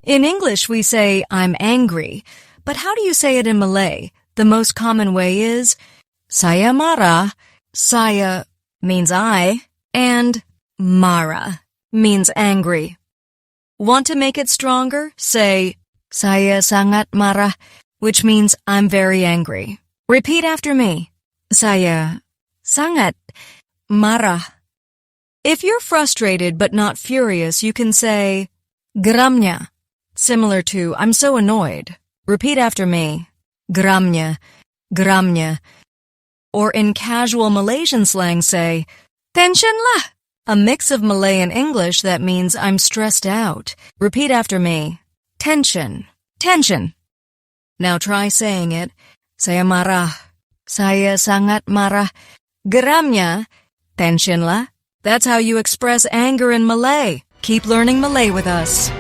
In English, we say, I'm angry. But how do you say it in Malay? The most common way is, saya marah. Saya means I, and marah means angry. Want to make it stronger? Say, saya sangat marah, which means I'm very angry. Repeat after me. Saya sangat marah. If you're frustrated but not furious, you can say, Geramnya, similar to, I'm so annoyed. Repeat after me. Geramnya, geramnya. Or in casual Malaysian slang, say, tension lah. A mix of Malay and English that means I'm stressed out. Repeat after me. Tension, tension. Now try saying it. Saya marah. Saya sangat marah. Geramnya, tension lah. That's how you express anger in Malay. Keep learning Malay with us.